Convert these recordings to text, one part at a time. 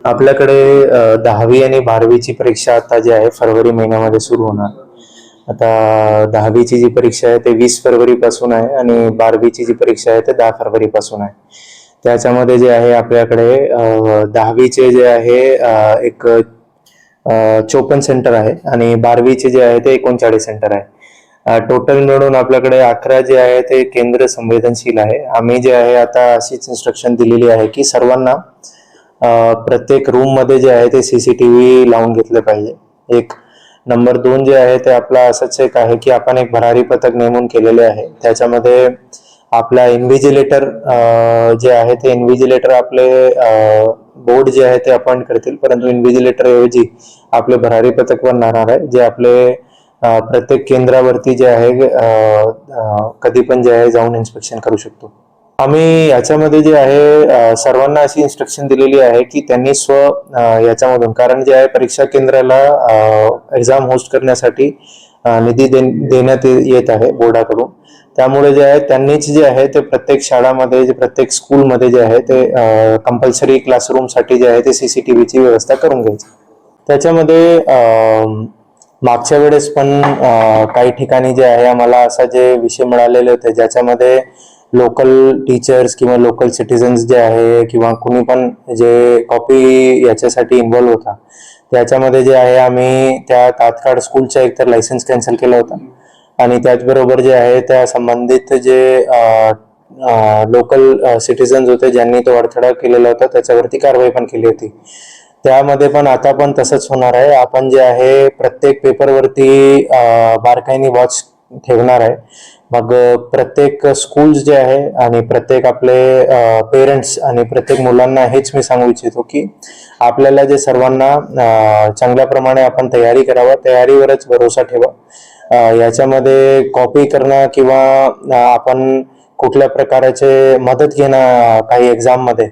आपल्याकडे 10वी आणि 12वीची परीक्षा आता जी आहे फरवरी महिन्यामध्ये सुरू होणार. आता 10वीची जी परीक्षा आहे ते 20 फरवरीपासून आहे आणि 12वीची जी परीक्षा आहे ते 10 फरवरीपासून आहे. त्याच्यामध्ये जे आहे आपल्याकडे 10वीचे जे आहे एक 54 सेंटर आहे आणि 12वीचे जे आहे ते 39 सेंटर आहे. टोटल मिळून आपल्याकडे 11 जे आहे ते केंद्र संवेदनशील आहे. आम्ही जे आहे आता अशीच इन्स्ट्रक्शन दिलेली आहे की सर्वांना प्रत्येक रूम मध्ये जे आहे ते सीसीटीव्ही लावून घेतले पाहिजे. एक नंबर 2 जे आहे ते आपला असंच एक आहे की आपण एक भरारी पथक नेमून केलेले आहे. त्याच्यामध्ये आपला इन्व्हिजिलेटर जे आहे ते इन्व्हिजिलेटर आपले बोर्ड जे आहे ते अपॉइंट करतील, परंतु इन्व्हिजिलेटर ऐवजी आपले भरारी पथक पण राहणार आहे जे आपले प्रत्येक केंद्रावरती जे आहे कधी पण जे आहे जाऊन इन्स्पेक्शन करू शकतो. आम्ही याच्यामध्ये जे आहे सर्वांना अशी इन्स्ट्रक्शन दिलेली आहे की त्यांनी याच्यामधून, कारण जे आहे परीक्षा केंद्राला एक्झाम होस्ट करण्यासाठी निधी देण्यात येत आहे बोर्डाकडून. त्यामुळे जे आहे त्यांनीच जे आहे ते प्रत्येक शाळामध्ये प्रत्येक स्कूलमध्ये जे आहे ते कंपल्सरी क्लासरूमसाठी जे आहे ते सीसीटीव्हीची व्यवस्था करून घ्यायची. त्याच्यामध्ये मागच्या वेळेस पण काही ठिकाणी जे आहे आम्हाला असा जे विषय मिळालेले होते ज्याच्यामध्ये लोकल टीचर्स किंवा लोकल सिटीजन्स जे आहे किंवा कुणी पण जे कॉपी याच्यासाठी इन्व्हॉल्व होता, त्याच्यामध्ये जे आहे आम्ही त्या तात्काळ स्कूलचा एकतर लायसन्स कॅन्सल केला होता आणि त्याचबरोबर जे आहे त्या संबंधित जे लोकल सिटीजन्स होते ज्यांनी तो अडथळा केलेला होता त्याच्यावरती कारवाई पण केली होती. त्यामध्ये पण आता पण तसंच होणार आहे. आपण जे आहे प्रत्येक पेपरवरती बारकाईने वॉच ठेवणार आहे. मग प्रत्येक स्कूल्स जे आहे आणि प्रत्येक आपले पेरेंट्स आणि प्रत्येक मुलांना हेच मी सांगू इच्छितो की आपल्याला जे सर्वांना चांगल्या प्रमाणे आपण तयारी करावं, तयारीवरच भरोसा ठेवा. याच्यामध्ये कॉपी करणं किंवा आपण कुठल्या प्रकारचे मदत घेणं काही एक्झाम मध्ये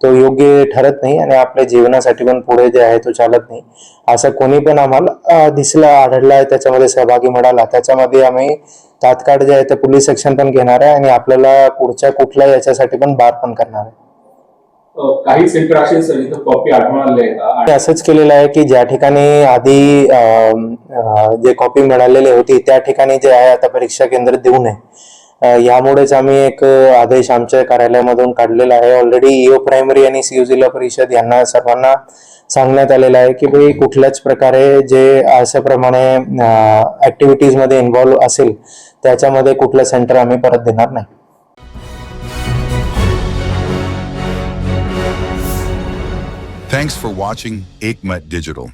तो योग्य ठरत नाही आणि आपल्या जीवनासाठी पण पुढे जे आहे तो चालत नाही. असं कोणी पण आम्हाला आढळला त्याच्यामध्ये सहभागी मिळाला त्याच्यामध्ये आम्ही तात्काळ जे आहे ते पोलीस ऍक्शन पण घेणार आहे आणि आपल्याला पुढच्या कुठल्या याच्यासाठी पण बार पण करणार आहे. काही सेंटर असे सर इथं कॉपी आढळले असंच केलेलं आहे की ज्या ठिकाणी आधी जे कॉपी मिळालेली होती त्या ठिकाणी जे आहे आता परीक्षा केंद्र देऊ नये. यामुळेच आम्ही एक आदेश आमच्या कार्यालयामधून काढलेला आहे. ऑलरेडी ईओ प्रायमरी आणि सीयू जिल्हा परिषद यांना सर्वांना सांगण्यात आलेलं आहे की भाई कुठल्याच प्रकारे जे अशाप्रमाणे ऍक्टिव्हिटीज मध्ये इन्व्हॉल्व असेल त्याच्यामध्ये कुठलं सेंटर आम्ही परत देणार नाही. Thanks for watching Ekmat Digital.